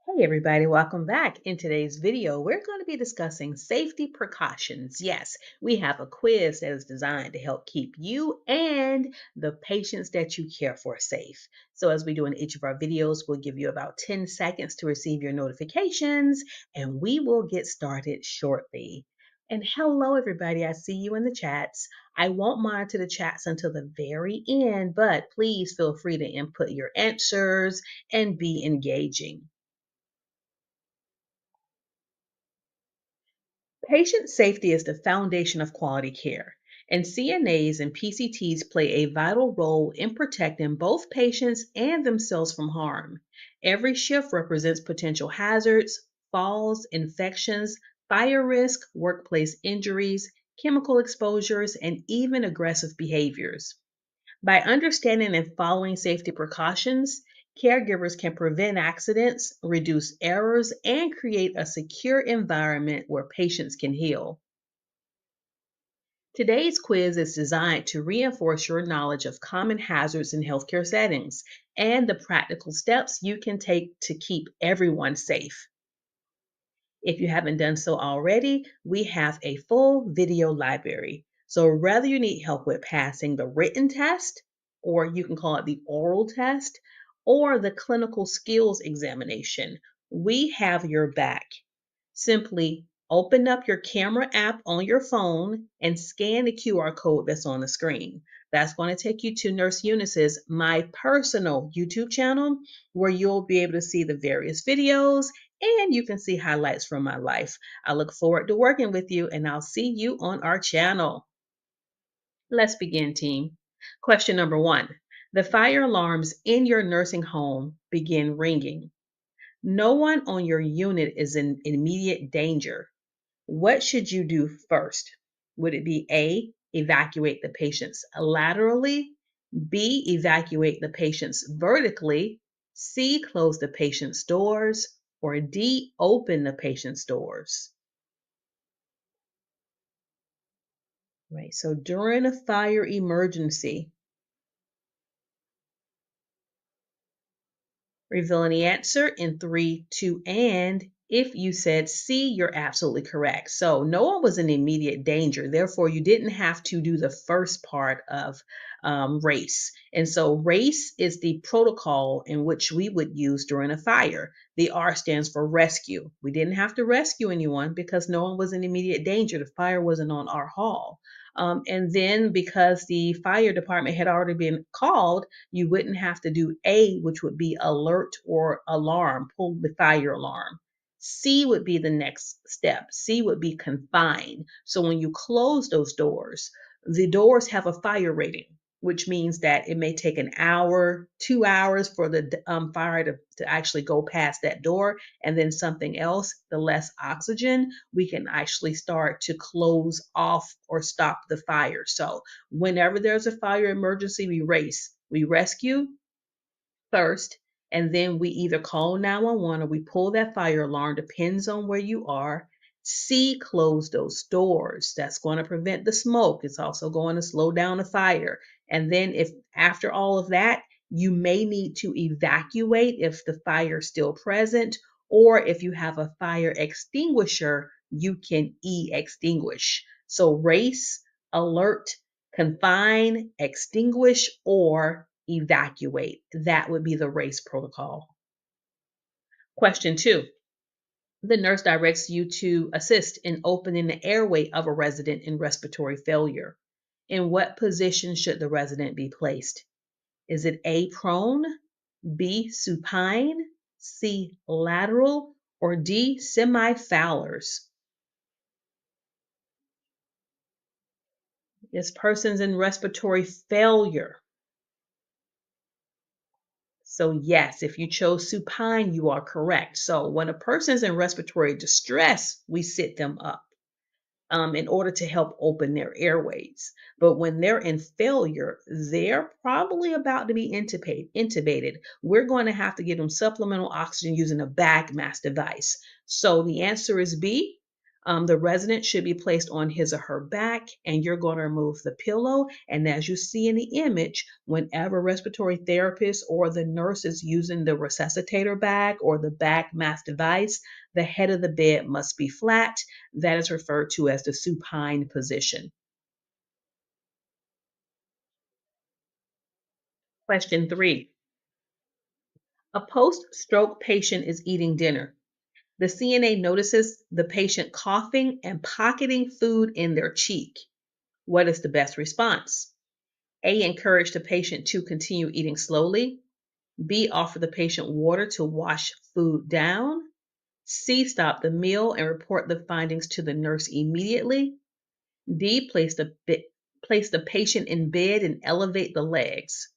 Hey everybody, welcome back. In today's video, we're going to be discussing safety precautions. Yes, we have a quiz that is designed to help keep you and the patients that you care for safe. So as we do in each of our videos, we'll give you about 10 seconds to receive your notifications and we will get started shortly. And hello everybody, I see you in the chats. I won't monitor the chats until the very end, but please feel free to input your answers and be engaging. Patient safety is the foundation of quality care, and CNAs and PCTs play a vital role in protecting both patients and themselves from harm. Every shift represents potential hazards, falls, infections, fire risk, workplace injuries, chemical exposures, and even aggressive behaviors. By understanding and following safety precautions, caregivers can prevent accidents, reduce errors, and create a secure environment where patients can heal. Today's quiz is designed to reinforce your knowledge of common hazards in healthcare settings and the practical steps you can take to keep everyone safe. If you haven't done so already, we have a full video library. So whether you need help with passing the written test, or you can call it the oral test, or the clinical skills examination, we have your back. Simply open up your camera app on your phone and scan the QR code that's on the screen. That's going to take you to Nurse Eunice's My Personal YouTube channel, where you'll be able to see the various videos and you can see highlights from my life. I look forward to working with you and I'll see you on our channel. Let's begin, team. Question number 1. The fire alarms in your nursing home begin ringing. No one on your unit is in immediate danger. What should you do first? Would it be A, evacuate the patients laterally, B, evacuate the patients vertically, C, close the patient's doors, or D, open the patient's doors? Right, so during a fire emergency, revealing the answer in 3, 2, and if you said C, you're absolutely correct. So no one was in immediate danger. Therefore, you didn't have to do the first part of RACE. And so RACE is the protocol in which we would use during a fire. The R stands for rescue. We didn't have to rescue anyone because no one was in immediate danger. The fire wasn't on our hall. And then because the fire department had already been called, you wouldn't have to do A, which would be alert or alarm, pull the fire alarm. C would be the next step. C would be confine. So when you close those doors, the doors have a fire rating, which means that it may take an hour, 2 hours for the fire to actually go past that door, and then something else, the less oxygen, we can actually start to close off or stop the fire. So whenever there's a fire emergency, we race. We rescue first, and then we either call 911 or we pull that fire alarm, depends on where you are. C, close those doors. That's going to prevent the smoke. It's also going to slow down the fire. And then if after all of that, you may need to evacuate if the fire is still present, or if you have a fire extinguisher, you can extinguish. So race, alert, confine, extinguish, or evacuate. That would be the RACE protocol. Question 2. The nurse directs you to assist in opening the airway of a resident in respiratory failure. In what position should the resident be placed? Is it A, prone, B, supine, C, lateral, or D, semi-Fowlers? This person's in respiratory failure. So yes, if you chose supine, you are correct. So when a person is in respiratory distress, we sit them up in order to help open their airways. But when they're in failure, they're probably about to be intubated. We're going to have to give them supplemental oxygen using a bag mask device. So the answer is B. The resident should be placed on his or her back, and you're going to remove the pillow. And as you see in the image, whenever respiratory therapist or the nurse is using the resuscitator bag or the back mask device, the head of the bed must be flat. That is referred to as the supine position. Question 3. A post-stroke patient is eating dinner. The CNA notices the patient coughing and pocketing food in their cheek. What is the best response? A, encourage the patient to continue eating slowly. B, offer the patient water to wash food down. C, stop the meal and report the findings to the nurse immediately. D, place the patient in bed and elevate the legs.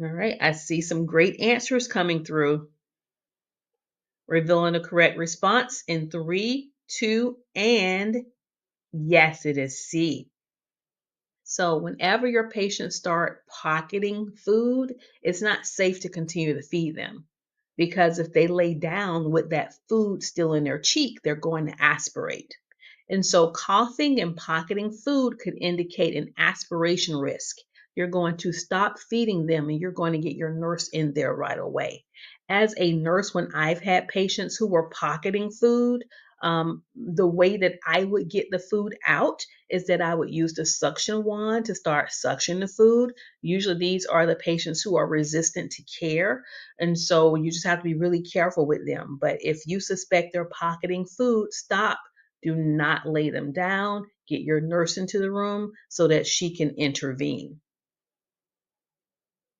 All right, I see some great answers coming through. Revealing the correct response in 3, 2, and yes, it is C. So whenever your patients start pocketing food, it's not safe to continue to feed them because if they lay down with that food still in their cheek, they're going to aspirate. And so coughing and pocketing food could indicate an aspiration risk. You're going to stop feeding them and you're going to get your nurse in there right away. As a nurse, when I've had patients who were pocketing food, the way that I would get the food out is that I would use the suction wand to start suctioning the food. Usually, these are the patients who are resistant to care. And so you just have to be really careful with them. But if you suspect they're pocketing food, stop. Do not lay them down. Get your nurse into the room so that she can intervene.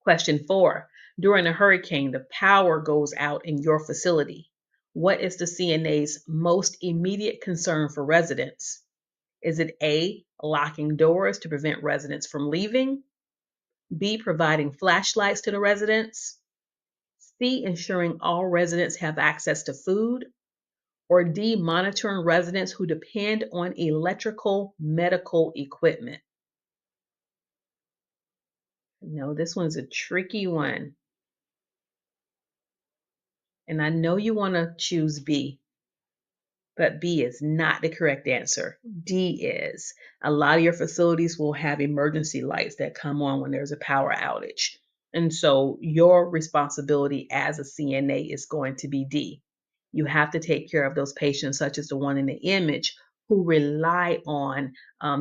Question 4. During a hurricane, the power goes out in your facility. What is the CNA's most immediate concern for residents? Is it A, locking doors to prevent residents from leaving? B, providing flashlights to the residents? C, ensuring all residents have access to food? Or D, monitoring residents who depend on electrical medical equipment? No, this one's a tricky one. And I know you want to choose B, but B is not the correct answer. D is. A lot of your facilities will have emergency lights that come on when there's a power outage. And so your responsibility as a CNA is going to be D. You have to take care of those patients, such as the one in the image, who rely on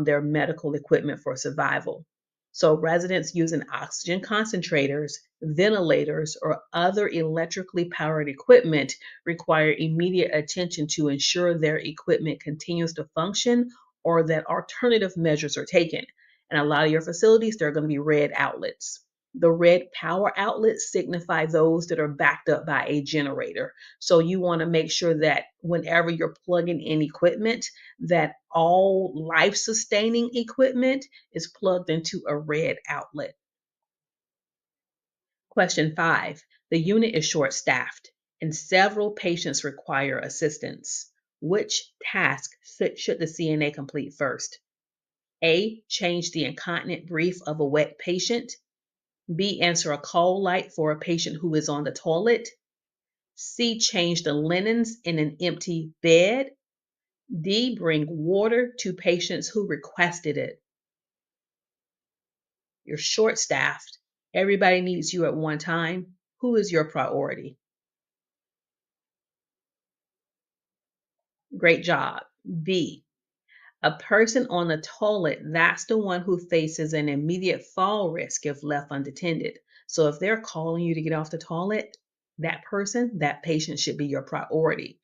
their medical equipment for survival. So residents using oxygen concentrators, ventilators, or other electrically powered equipment require immediate attention to ensure their equipment continues to function or that alternative measures are taken. And a lot of your facilities, there are going to be red outlets. The red power outlets signify those that are backed up by a generator. So you want to make sure that whenever you're plugging in equipment, that all life-sustaining equipment is plugged into a red outlet. Question 5. The unit is short-staffed and several patients require assistance. Which task should the CNA complete first? A, change the incontinent brief of a wet patient. B, answer a call light for a patient who is on the toilet. C, change the linens in an empty bed. D, bring water to patients who requested it. You're short staffed. Everybody needs you at one time. Who is your priority? Great job. B, a person on the toilet, that's the one who faces an immediate fall risk if left unattended. So if they're calling you to get off the toilet, that person, that patient should be your priority.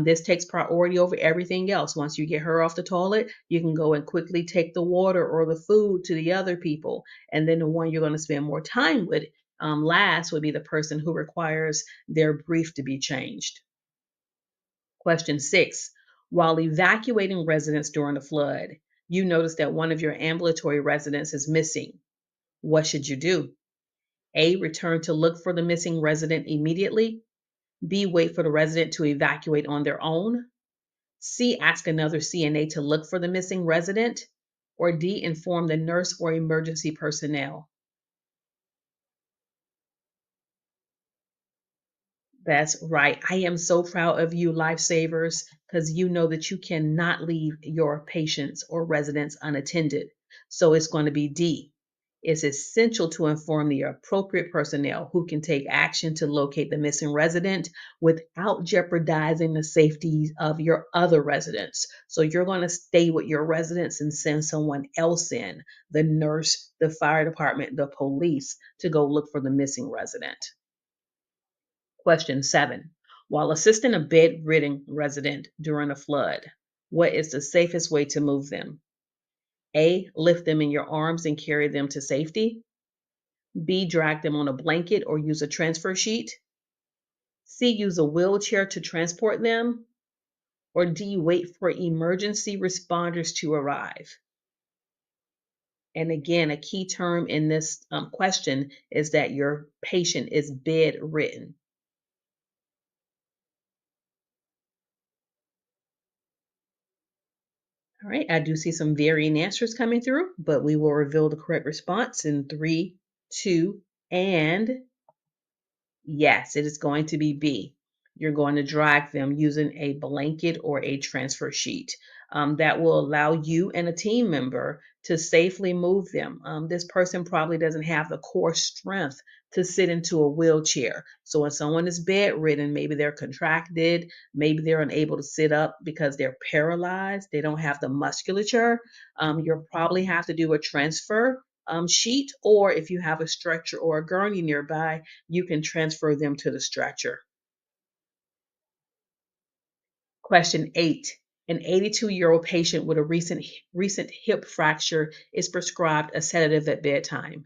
This takes priority over everything else. Once you get her off the toilet, you can go and quickly take the water or the food to the other people. And then the one you're going to spend more time with last would be the person who requires their brief to be changed. Question 6. While evacuating residents during the flood, you notice that one of your ambulatory residents is missing. What should you do? A, return to look for the missing resident immediately. B, wait for the resident to evacuate on their own. C, ask another CNA to look for the missing resident. Or D, inform the nurse or emergency personnel. That's right. I am so proud of you, lifesavers, because you know that you cannot leave your patients or residents unattended. So it's going to be D. It's essential to inform the appropriate personnel who can take action to locate the missing resident without jeopardizing the safety of your other residents. So you're going to stay with your residents and send someone else in, the nurse, the fire department, the police, to go look for the missing resident. Question 7. While assisting a bedridden resident during a flood, what is the safest way to move them? A. Lift them in your arms and carry them to safety. B. Drag them on a blanket or use a transfer sheet. C. Use a wheelchair to transport them. Or D. Wait for emergency responders to arrive. And again, a key term in this question is that your patient is bedridden. All right, I do see some varying answers coming through, but we will reveal the correct response in 3, 2, and yes, it is going to be B. You're going to drag them using a blanket or a transfer sheet. That will allow you and a team member to safely move them. This person probably doesn't have the core strength to sit into a wheelchair. So when someone is bedridden, maybe they're contracted, maybe they're unable to sit up because they're paralyzed, they don't have the musculature. You'll probably have to do a transfer sheet, or if you have a stretcher or a gurney nearby, you can transfer them to the stretcher. Question 8. An 82-year-old patient with a recent hip fracture is prescribed a sedative at bedtime.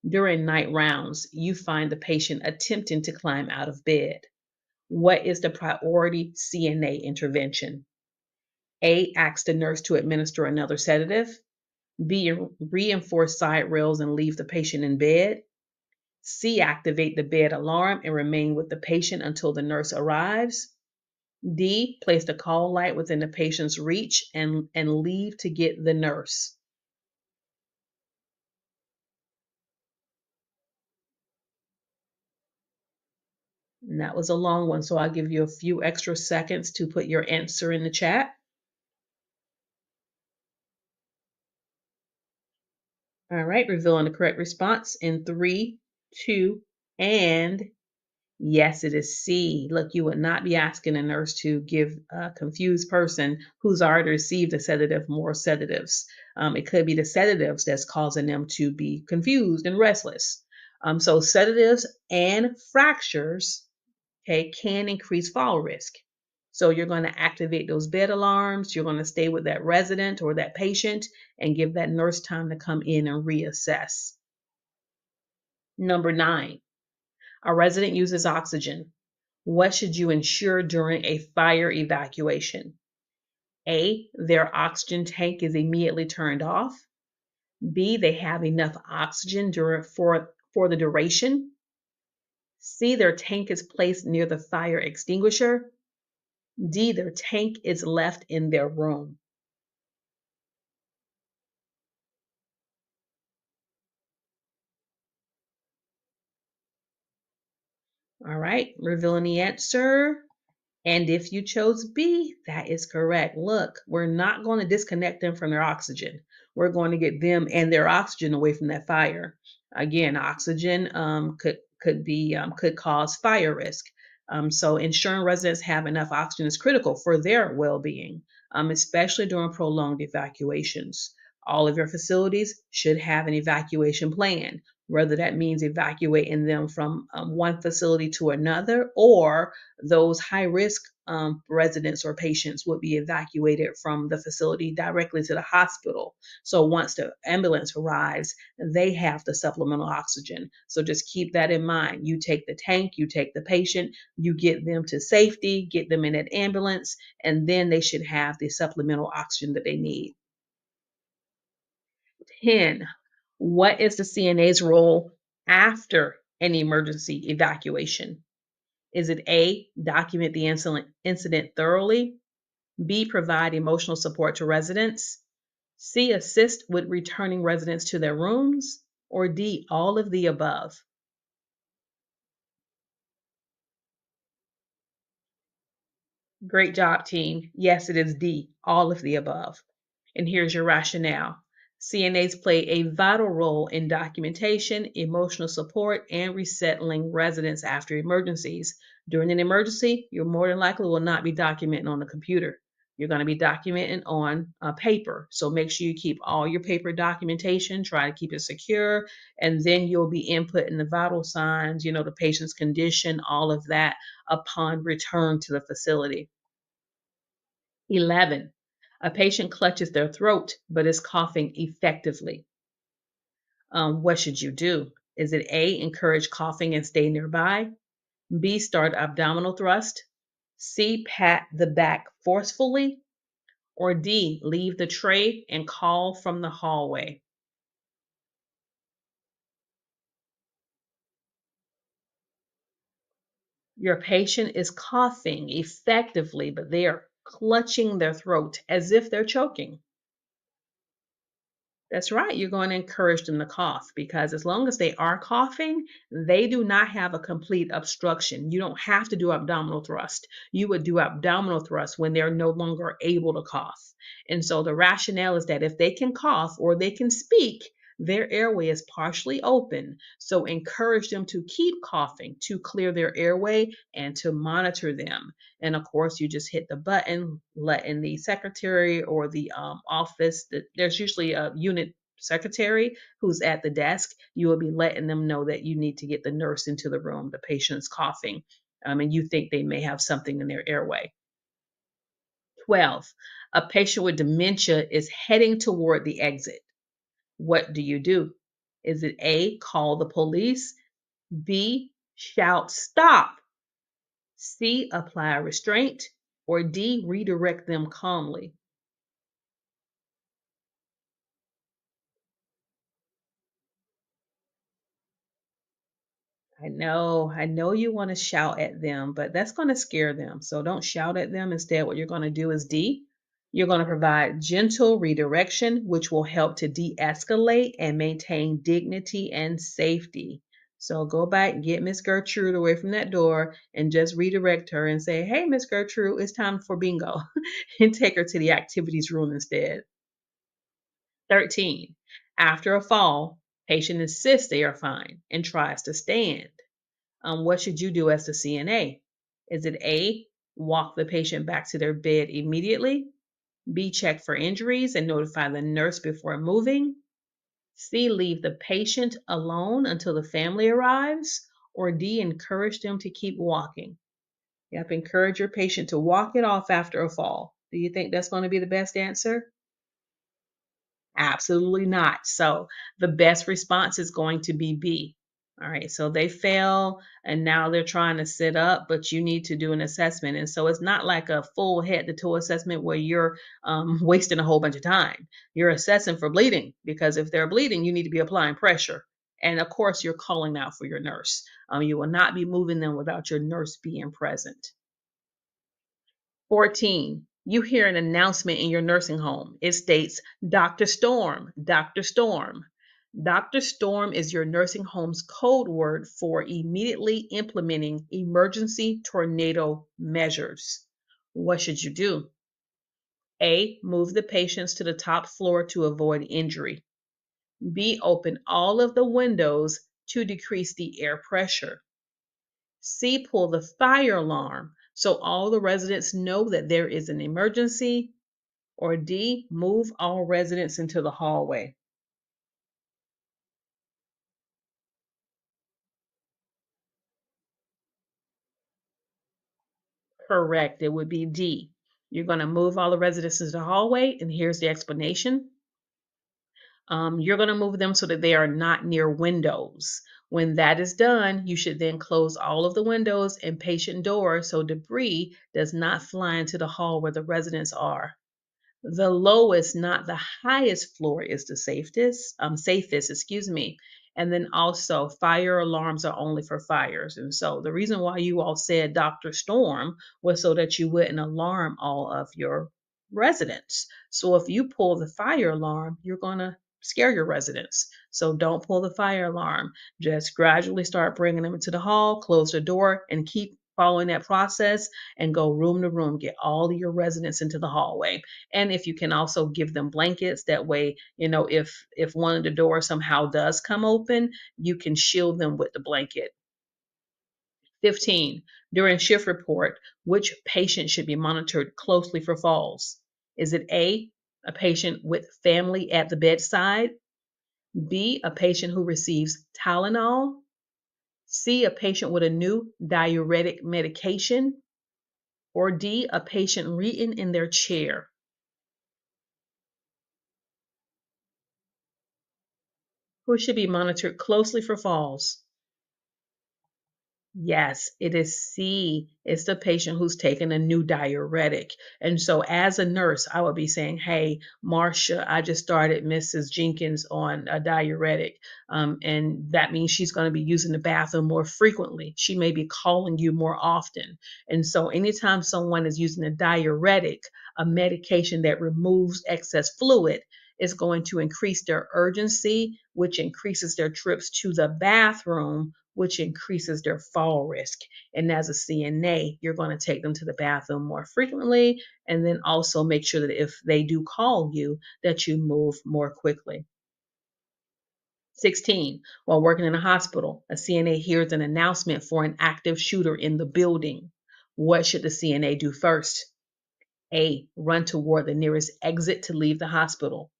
During night rounds, you find the patient attempting to climb out of bed. What is the priority CNA intervention? A. Ask the nurse to administer another sedative. B. Reinforce side rails and leave the patient in bed. C. Activate the bed alarm and remain with the patient until the nurse arrives. D. Place the call light within the patient's reach and leave to get the nurse. And that was a long one, so I'll give you a few extra seconds to put your answer in the chat. All right, revealing the correct response in 3, 2, and yes, it is C. Look, you would not be asking a nurse to give a confused person who's already received a sedative more sedatives. It could be the sedatives that's causing them to be confused and restless. So sedatives and fractures, okay, can increase fall risk. So you're going to activate those bed alarms. You're going to stay with that resident or that patient and give that nurse time to come in and reassess. Number 9, a resident uses oxygen. What should you ensure during a fire evacuation? A, their oxygen tank is immediately turned off. B, they have enough oxygen for the duration. C, their tank is placed near the fire extinguisher. D, their tank is left in their room. All right, revealing the answer. And if you chose B, that is correct. Look, we're not going to disconnect them from their oxygen. We're going to get them and their oxygen away from that fire. Again, oxygen could cause fire risk. So ensuring residents have enough oxygen is critical for their well-being, especially during prolonged evacuations. All of your facilities should have an evacuation plan, whether that means evacuating them from one facility to another, or those high risk residents or patients would be evacuated from the facility directly to the hospital. So once the ambulance arrives, they have the supplemental oxygen. So just keep that in mind. You take the tank, you take the patient, you get them to safety, get them in an ambulance, and then they should have the supplemental oxygen that they need. 10. What is the CNA's role after an emergency evacuation? Is it A, document the incident thoroughly, B, provide emotional support to residents, C, assist with returning residents to their rooms, or D, all of the above? Great job, team. Yes, it is D, all of the above. And here's your rationale. CNAs play a vital role in documentation, emotional support, and resettling residents after emergencies. During an emergency, you more than likely will not be documenting on the computer. You're going to be documenting on paper. So make sure you keep all your paper documentation, try to keep it secure, and then you'll be inputting the vital signs, the patient's condition, all of that upon return to the facility. 11. A patient clutches their throat but is coughing effectively. What should you do? Is it A, encourage coughing and stay nearby? B, start abdominal thrust? C, pat the back forcefully? Or D, leave the tray and call from the hallway? Your patient is coughing effectively, but they are clutching their throat as if they're choking. That's right. You're going to encourage them to cough because as long as they are coughing, they do not have a complete obstruction. You don't have to do abdominal thrust. You would do abdominal thrust when they're no longer able to cough. And so the rationale is that if they can cough or they can speak, their airway is partially open. So encourage them to keep coughing to clear their airway and to monitor them. And of course, you just hit the button, letting the secretary or the office, there's usually a unit secretary who's at the desk. You will be letting them know that you need to get the nurse into the room. The patient's coughing, and you think they may have something in their airway. 12. A patient with dementia is heading toward the exit. What do you do? Is it A, call the police? B, shout stop? C, apply a restraint? Or D, redirect them calmly? I know you want to shout at them, but that's going to scare them. So don't shout at them. Instead, what you're going to do is D. You're going to provide gentle redirection, which will help to de escalate and maintain dignity and safety. So go back, get Miss Gertrude away from that door, and just redirect her and say, "Hey, Miss Gertrude, it's time for bingo," and take her to the activities room instead. 13. After a fall, patient insists they are fine and tries to stand. What should you do as the CNA? Is it A, walk the patient back to their bed immediately? B, check for injuries and notify the nurse before moving? C, leave the patient alone until the family arrives? Or D, encourage them to keep walking? Yep, encourage your patient to walk it off after a fall. Do you think that's going to be the best answer? Absolutely not. So the best response is going to be B. All right, so they fail and now they're trying to sit up, but you need to do an assessment. And so it's not like a full head to toe assessment where you're wasting a whole bunch of time. You're assessing for bleeding because if they're bleeding, you need to be applying pressure. And of course, you're calling out for your nurse. You will not be moving them without your nurse being present. 14. You hear an announcement in your nursing home. It states, Dr. Storm, Dr. Storm. Dr. Storm is your nursing home's code word for immediately implementing emergency tornado measures. What should you do? A, move the patients to the top floor to avoid injury. B, open all of the windows to decrease the air pressure. C, pull the fire alarm so all the residents know that there is an emergency. Or D, move all residents into the hallway. Correct, it would be D. You're going to move all the residents into the hallway, and here's the explanation. You're going to move them so that they are not near windows. When that is done, you should then close all of the windows and patient doors so debris does not fly into the hall where the residents are. The lowest, not the highest floor is the safest, excuse me. And then also fire alarms are only for fires. And so the reason why you all said Dr. Storm was so that you wouldn't alarm all of your residents. So if you pull the fire alarm, you're going to scare your residents. So don't pull the fire alarm. Just gradually start bringing them into the hall, close the door, and keep following that process and go room to room, get all of your residents into the hallway. And if you can also give them blankets, that way, if one of the doors somehow does come open, you can shield them with the blanket. 15. During shift report, which patient should be monitored closely for falls? Is it a patient with family at the bedside? B, a patient who receives Tylenol? C, a patient with a new diuretic medication? Or D, a patient reading in their chair? Who should be monitored closely for falls? Yes, it is C. It's the patient who's taking a new diuretic. And so as a nurse, I would be saying, hey, Marcia, I just started Mrs. Jenkins on a diuretic. And that means she's going to be using the bathroom more frequently. She may be calling you more often. And so anytime someone is using a diuretic, a medication that removes excess fluid, is going to increase their urgency, which increases their trips to the bathroom, which increases their fall risk. And as a CNA, you're going to take them to the bathroom more frequently, and then also make sure that if they do call you, that you move more quickly. 16. While working in a hospital, a CNA hears an announcement for an active shooter in the building. What should the CNA do first? A, run toward the nearest exit to leave the hospital.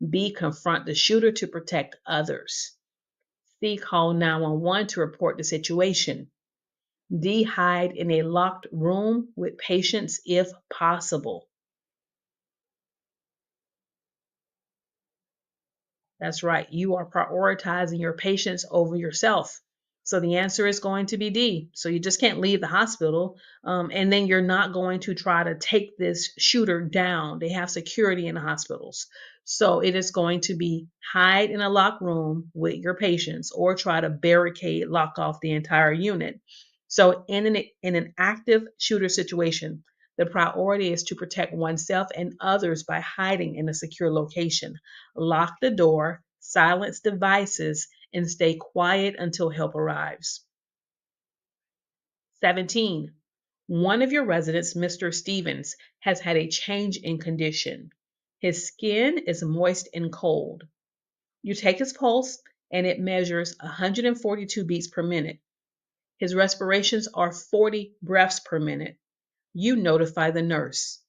B, confront the shooter to protect others. C, call 911 to report the situation. D, hide in a locked room with patients if possible. That's right. You are prioritizing your patients over yourself. So the answer is going to be D. So you just can't leave the hospital. And then you're not going to try to take this shooter down. They have security in the hospitals. So it is going to be hide in a locked room with your patients or try to barricade, lock off the entire unit. So in an active shooter situation, the priority is to protect oneself and others by hiding in a secure location. Lock the door, silence devices, and stay quiet until help arrives. 17. One of your residents, Mr. Stevens, has had a change in condition. His skin is moist and cold. You take his pulse, and it measures 142 beats per minute. His respirations are 40 breaths per minute. You notify the nurse.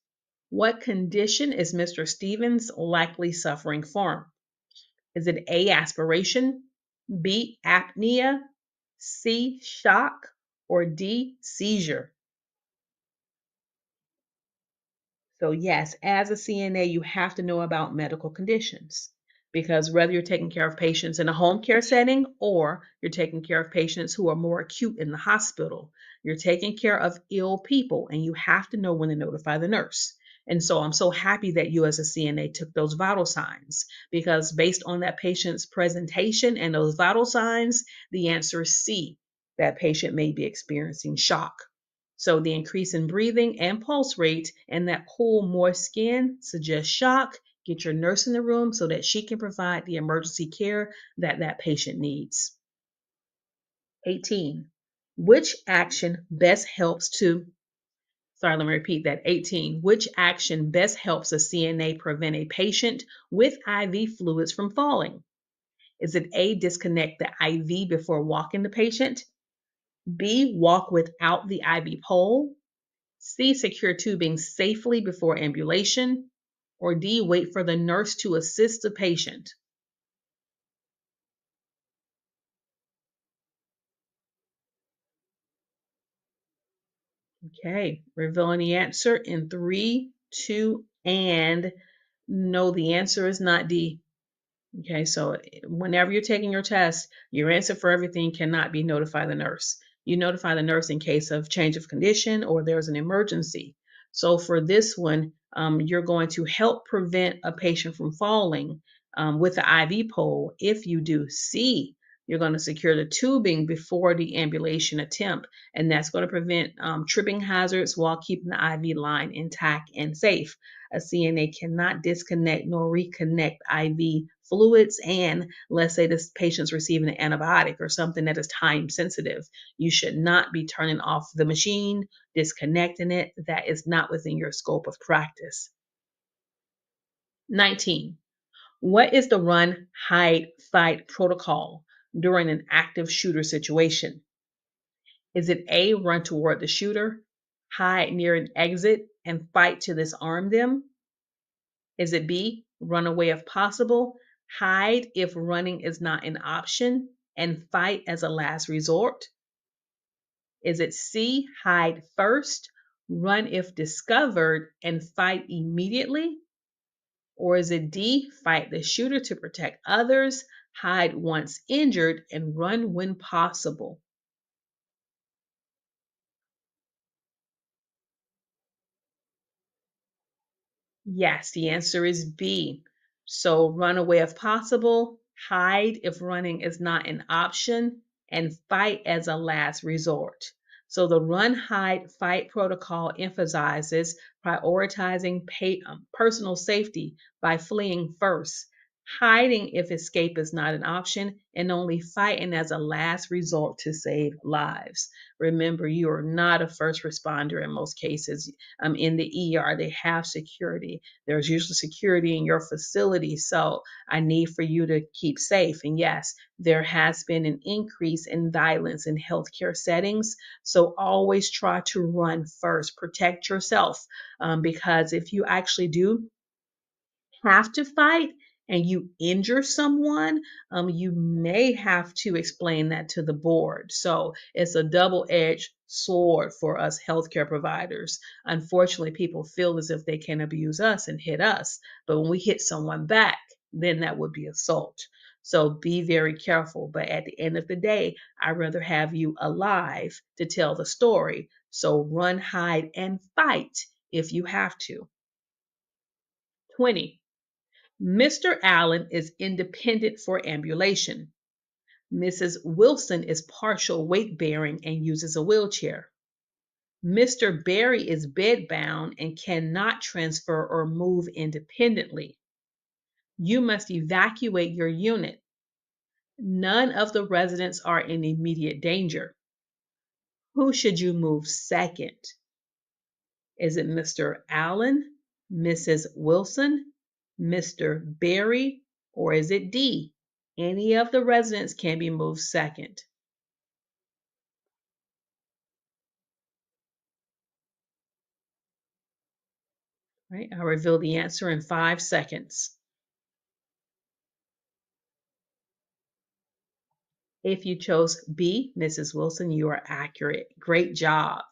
What condition is Mr. Stevens likely suffering from? Is it A, aspiration, B, apnea, C, shock, or D, seizure? So, yes, as a CNA, you have to know about medical conditions because whether you're taking care of patients in a home care setting or you're taking care of patients who are more acute in the hospital, you're taking care of ill people and you have to know when to notify the nurse. And so I'm so happy that you as a CNA took those vital signs because based on that patient's presentation and those vital signs, the answer is C. That patient may be experiencing shock. So the increase in breathing and pulse rate and that cool, moist skin suggests shock. Get your nurse in the room so that she can provide the emergency care that that patient needs. 18. Which action best helps to, sorry, let me repeat that. 18. Which action best helps a CNA prevent a patient with IV fluids from falling? Is it A, disconnect the IV before walking the patient? B, walk without the IV pole? C, secure tubing safely before ambulation? Or D, wait for the nurse to assist the patient? Okay, revealing the answer in 3, 2, and no, the answer is not D. Okay, so whenever you're taking your test, your answer for everything cannot be notify the nurse. You notify the nurse in case of change of condition or there's an emergency. So for this one, you're going to help prevent a patient from falling with the IV pole. If you do C, you're going to secure the tubing before the ambulation attempt, and that's going to prevent tripping hazards while keeping the IV line intact and safe. A CNA cannot disconnect nor reconnect IV fluids, and let's say this patient's receiving an antibiotic or something that is time sensitive. You should not be turning off the machine, disconnecting it. That is not within your scope of practice. 19. What is the run, hide, fight protocol during an active shooter situation? Is it A, run toward the shooter, hide near an exit, and fight to disarm them? Is it B, run away if possible, hide if running is not an option, and fight as a last resort? Is it C, hide first, run if discovered, and fight immediately? Or is it D, fight the shooter to protect others, hide once injured, and run when possible? Yes, the answer is B. So run away if possible, hide if running is not an option, and fight as a last resort. So the run, hide, fight protocol emphasizes prioritizing personal safety by fleeing first, hiding if escape is not an option, and only fighting as a last resort to save lives. Remember, you are not a first responder in most cases. In the ER, they have security. There's usually security in your facility. So I need for you to keep safe. And yes, there has been an increase in violence in healthcare settings. So always try to run first, protect yourself. Because if you actually do have to fight and you injure someone, you may have to explain that to the board. So it's a double-edged sword for us healthcare providers. Unfortunately, people feel as if they can abuse us and hit us, but when we hit someone back, then that would be assault. So be very careful. But at the end of the day, I'd rather have you alive to tell the story. So run, hide, and fight if you have to. 20. Mr. Allen is independent for ambulation. Mrs. Wilson is partial weight bearing and uses a wheelchair. Mr. Berry is bedbound and cannot transfer or move independently. You must evacuate your unit. None of the residents are in immediate danger. Who should you move second? Is it Mr. Allen, Mrs. Wilson, Mr. Berry, or is it D? Any of the residents can be moved second. Right, I'll reveal the answer in 5 seconds. If you chose B, Mrs. Wilson, you are accurate. Great job.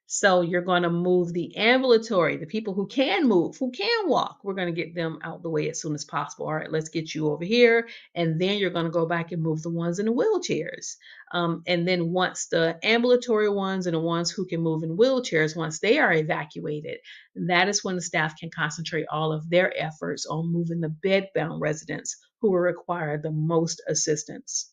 So you're going to move the ambulatory, the people who can move, who can walk. We're going to get them out the way as soon as possible. All right, let's get you over here. And then you're going to go back and move the ones in the wheelchairs. And then once the ambulatory ones and the ones who can move in wheelchairs, once they are evacuated, that is when the staff can concentrate all of their efforts on moving the bedbound residents who will require the most assistance.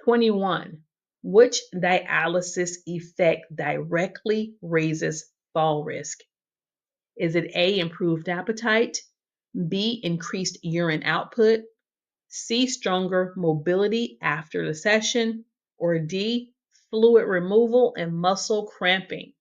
21. Which dialysis effect directly raises fall risk? Is it A, improved appetite, B, increased urine output, C, stronger mobility after the session, or D, fluid removal and muscle cramping?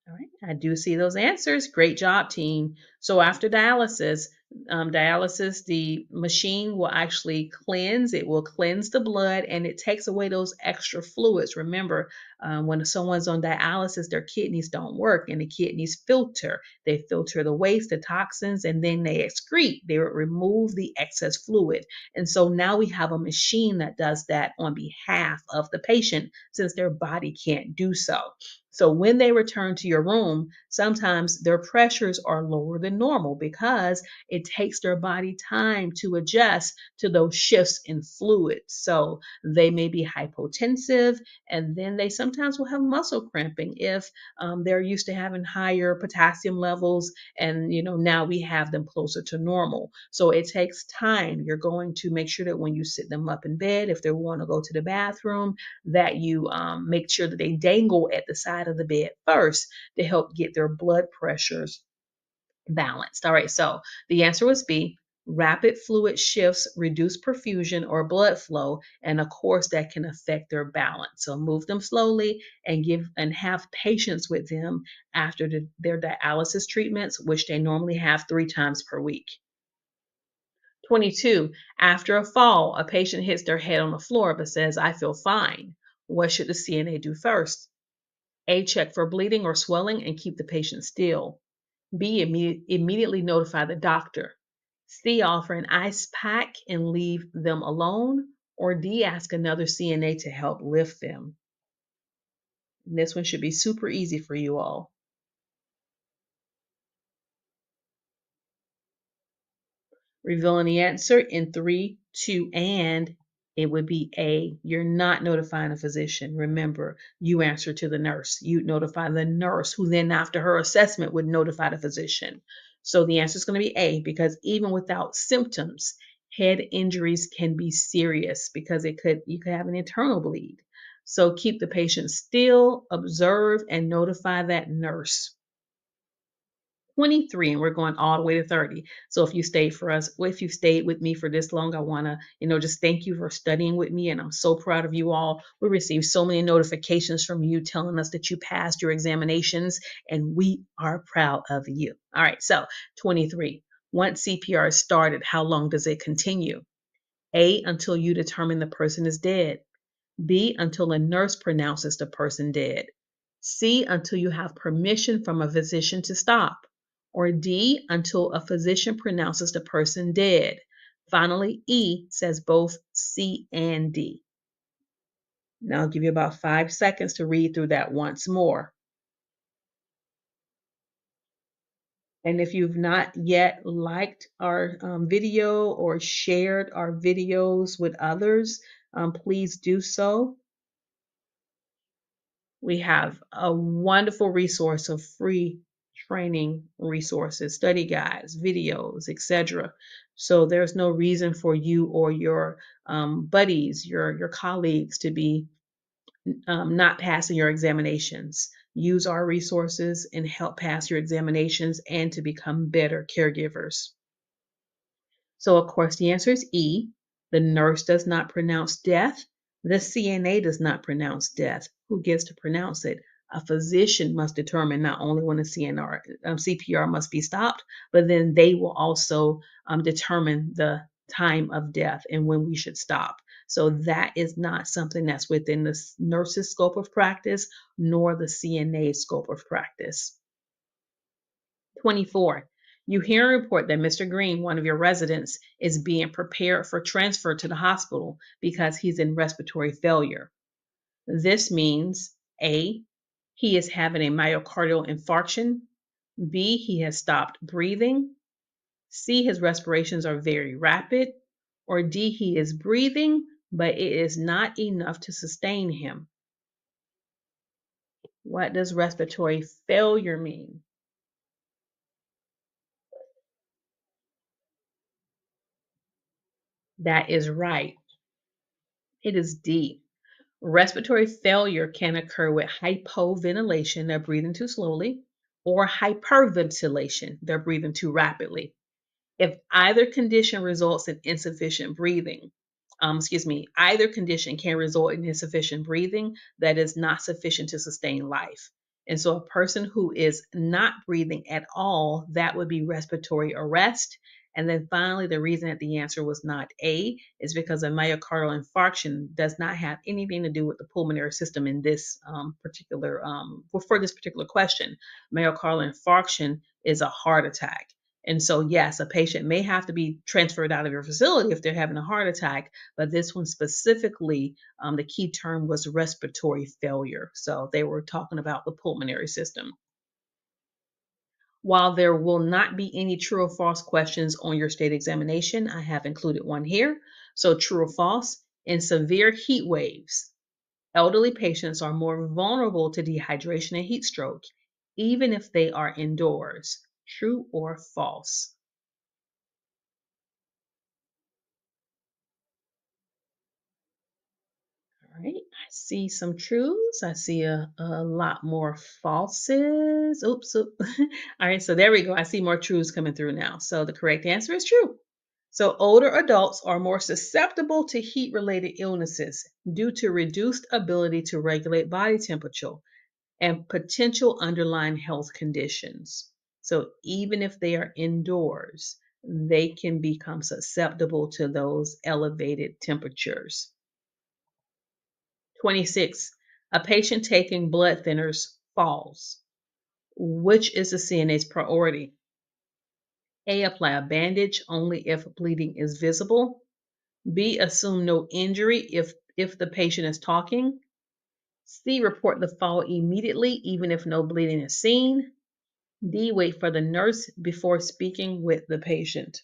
All right, I do see those answers. Great job, team. So after dialysis, the machine will actually cleanse. It will cleanse the blood and it takes away those extra fluids. Remember, when someone's on dialysis, their kidneys don't work and the kidneys filter. They filter the waste, the toxins, and then they excrete. They remove the excess fluid. And so now we have a machine that does that on behalf of the patient since their body can't do so. So when they return to your room, sometimes their pressures are lower than normal because it takes their body time to adjust to those shifts in fluids. So they may be hypotensive, and then they sometimes will have muscle cramping if they're used to having higher potassium levels, and now we have them closer to normal. So it takes time. You're going to make sure that when you sit them up in bed, if they want to go to the bathroom, that you make sure that they dangle at the side of the bed first to help get their blood pressures balanced. All right, so the answer was B. Rapid fluid shifts reduce perfusion or blood flow, and of course that can affect their balance. So move them slowly and have patience with them after their dialysis treatments, which they normally have 3 times per week. 22. After a fall, a patient hits their head on the floor but says, "I feel fine." What should the CNA do first? A. Check for bleeding or swelling and keep the patient still. B. Immediately notify the doctor. C. Offer an ice pack and leave them alone. Or D. Ask another CNA to help lift them. And this one should be super easy for you all. Revealing the answer in 3, 2, and it would be A. You're not notifying a physician. Remember, you answer to the nurse. You notify the nurse, who then, after her assessment, would notify the physician. So the answer is going to be A, because even without symptoms, head injuries can be serious because you could have an internal bleed. So keep the patient still, observe, and notify that nurse. 23, and we're going all the way to 30. So if you stayed with me for this long, I want to, just thank you for studying with me. And I'm so proud of you all. We received so many notifications from you telling us that you passed your examinations, and we are proud of you. All right. So 23, once CPR is started, how long does it continue? A, until you determine the person is dead. B, until a nurse pronounces the person dead. C, until you have permission from a physician to stop. Or D, until a physician pronounces the person dead. Finally, E says both C and D. Now I'll give you about 5 seconds to read through that once more. And if you've not yet liked our video or shared our videos with others, please do so. We have a wonderful resource of free training resources, study guides, videos, etc. So there's no reason for you or your buddies, your colleagues to be not passing your examinations. Use our resources and help pass your examinations and to become better caregivers. So, of course, the answer is E. The nurse does not pronounce death. The CNA does not pronounce death. Who gets to pronounce it? A physician must determine not only when a CPR must be stopped, but then they will also determine the time of death and when we should stop. So that is not something that's within the nurse's scope of practice, nor the CNA's scope of practice. 24. You hear a report that Mr. Green, one of your residents, is being prepared for transfer to the hospital because he's in respiratory failure. This means A, he is having a myocardial infarction. B, he has stopped breathing. C, his respirations are very rapid. Or D, he is breathing, but it is not enough to sustain him. What does respiratory failure mean? That is right. It is D. Respiratory failure can occur with hypoventilation, they're breathing too slowly, or hyperventilation, they're breathing too rapidly. If either condition results in insufficient breathing, either condition can result in insufficient breathing that is not sufficient to sustain life. And so a person who is not breathing at all, that would be respiratory arrest. And then finally, the reason that the answer was not A is because a myocardial infarction does not have anything to do with the pulmonary system in this for this particular question. Myocardial infarction is a heart attack. And so, yes, a patient may have to be transferred out of your facility if they're having a heart attack, but this one specifically, the key term was respiratory failure. So they were talking about the pulmonary system. While there will not be any true or false questions on your state examination, I have included one here. So, true or false, in severe heat waves, elderly patients are more vulnerable to dehydration and heat stroke, even if they are indoors. True or false? All right, I see some truths. I see a lot more falses. Oops. All right, so there we go. I see more truths coming through now. So the correct answer is true. So older adults are more susceptible to heat-related illnesses due to reduced ability to regulate body temperature and potential underlying health conditions. So even if they are indoors, they can become susceptible to those elevated temperatures. 26. A patient taking blood thinners falls. Which is the CNA's priority? A. Apply a bandage only if bleeding is visible. B. Assume no injury if the patient is talking. C. Report the fall immediately even if no bleeding is seen. D. Wait for the nurse before speaking with the patient.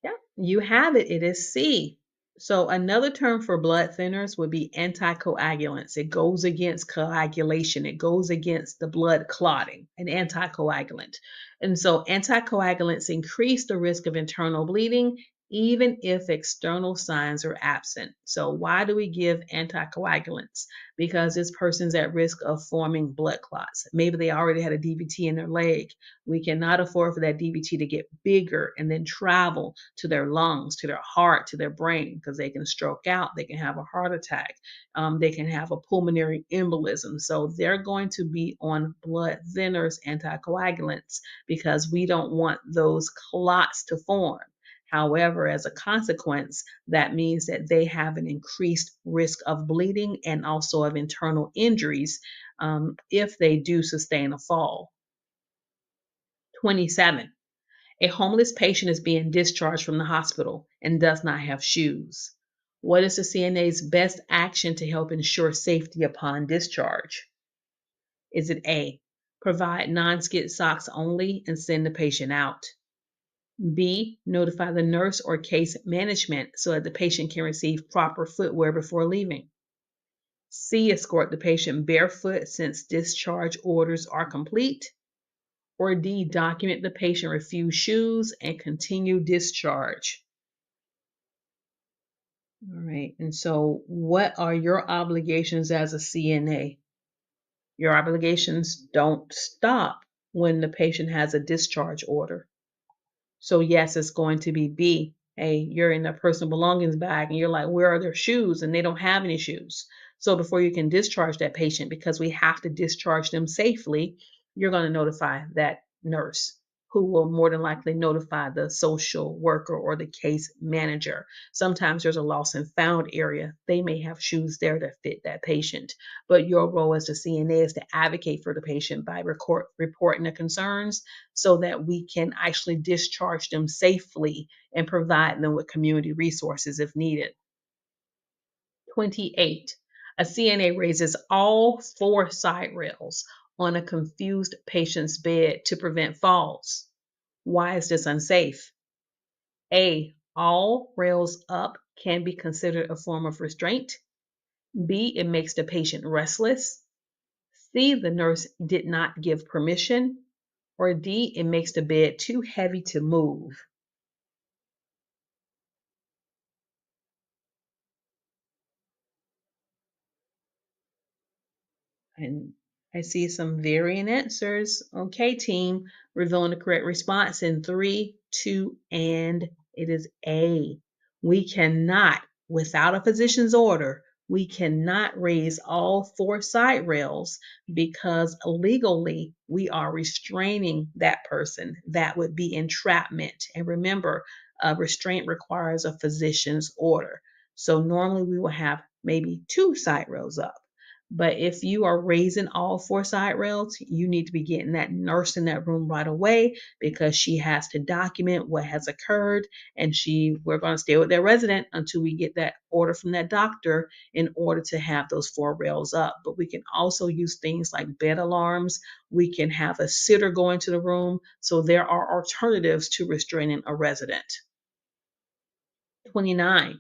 Yeah, you have it. It is C. So another term for blood thinners would be anticoagulants. It goes against coagulation. It goes against the blood clotting, an anticoagulant. And so anticoagulants increase the risk of internal bleeding even if external signs are absent. So why do we give anticoagulants? Because this person's at risk of forming blood clots. Maybe they already had a DVT in their leg. We cannot afford for that DVT to get bigger and then travel to their lungs, to their heart, to their brain, because they can stroke out, they can have a heart attack, they can have a pulmonary embolism. So they're going to be on blood thinners, anticoagulants, because we don't want those clots to form. However, as a consequence, that means that they have an increased risk of bleeding and also of internal injuries if they do sustain a fall. 27. A homeless patient is being discharged from the hospital and does not have shoes. What is the CNA's best action to help ensure safety upon discharge? Is it A, provide non-skid socks only and send the patient out? B, notify the nurse or case management so that the patient can receive proper footwear before leaving? C, escort the patient barefoot since discharge orders are complete? Or D, document the patient refuse shoes and continue discharge? All right. And so, what are your obligations as a CNA? Your obligations don't stop when the patient has a discharge order. So, yes, it's going to be B. Hey, you're in a personal belongings bag and you're like, where are their shoes? And they don't have any shoes. So, before you can discharge that patient, because we have to discharge them safely, you're going to notify that nurse who will more than likely notify the social worker or the case manager. Sometimes there's a lost and found area. They may have shoes there that fit that patient. But your role as the CNA is to advocate for the patient by reporting the concerns so that we can actually discharge them safely and provide them with community resources if needed. 28. A CNA raises all four side rails on a confused patient's bed to prevent falls. Why is this unsafe? A. All rails up can be considered a form of restraint. B. It makes the patient restless. C. The nurse did not give permission. Or D. It makes the bed too heavy to move. And I see some varying answers. Okay, team, revealing the correct response in 3, 2, and it is A. We cannot, without a physician's order, we cannot raise all four side rails because legally we are restraining that person. That would be entrapment. And remember, a restraint requires a physician's order. So normally we will have maybe 2 side rails up. But if you are raising all 4 side rails, you need to be getting that nurse in that room right away because she has to document what has occurred, and we're going to stay with that resident until we get that order from that doctor in order to have those 4 rails up. But we can also use things like bed alarms. We can have a sitter go into the room. So there are alternatives to restraining a resident. 29.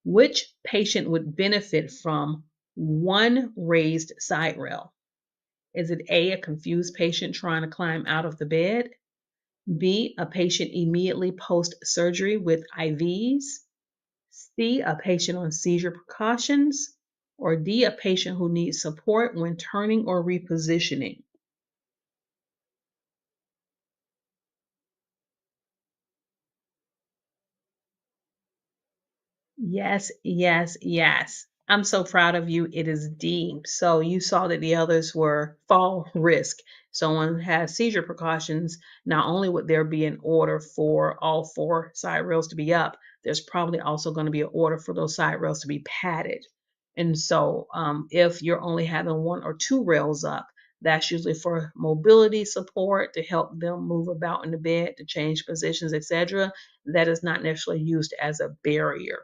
Which patient would benefit from one raised side rail? Is it A, a confused patient trying to climb out of the bed? B, a patient immediately post-surgery with IVs? C, a patient on seizure precautions? Or D, a patient who needs support when turning or repositioning? Yes, yes, yes. I'm so proud of you. It is D. So you saw that the others were fall risk. Someone has seizure precautions. Not only would there be an order for all 4 side rails to be up, there's probably also going to be an order for those side rails to be padded. And so if you're only having 1 or 2 rails up, that's usually for mobility support to help them move about in the bed, to change positions, etc. That is not necessarily used as a barrier.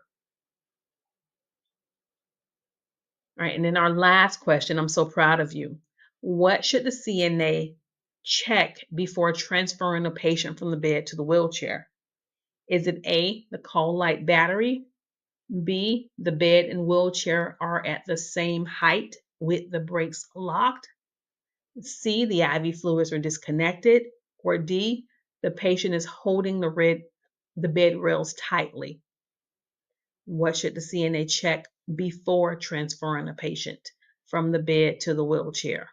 All right, and then our last question, I'm so proud of you. What should the CNA check before transferring a patient from the bed to the wheelchair? Is it A, the call light battery? B, the bed and wheelchair are at the same height with the brakes locked? C, the IV fluids are disconnected? Or D, the patient is holding the bed rails tightly? What should the CNA check before transferring a patient from the bed to the wheelchair?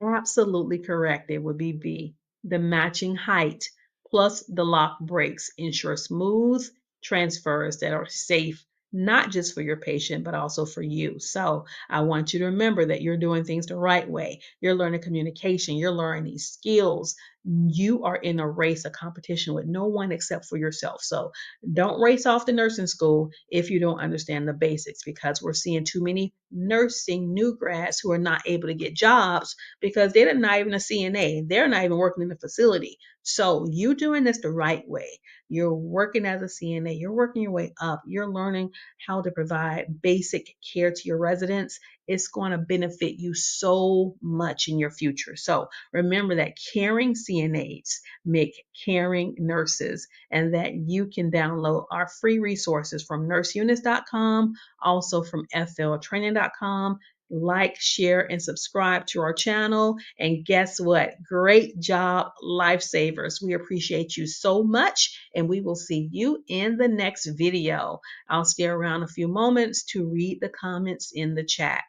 Absolutely correct. It would be B. The matching height plus the lock brakes ensure smooth transfers that are safe, not just for your patient, but also for you. So I want you to remember that you're doing things the right way. You're learning communication, you're learning these skills. You are in a race, a competition with no one except for yourself. So don't race off to nursing school if you don't understand the basics, because we're seeing too many nursing new grads who are not able to get jobs because they're not even a CNA. They're not even working in the facility. So you doing this the right way. You're working as a CNA. You're working your way up. You're learning how to provide basic care to your residents. It's going to benefit you so much in your future. So remember that caring CNAs make caring nurses, and that you can download our free resources from nurseeunice.com, also from fltraining.com. Like, share, and subscribe to our channel. And guess what? Great job, lifesavers. We appreciate you so much, and we will see you in the next video. I'll stay around a few moments to read the comments in the chat.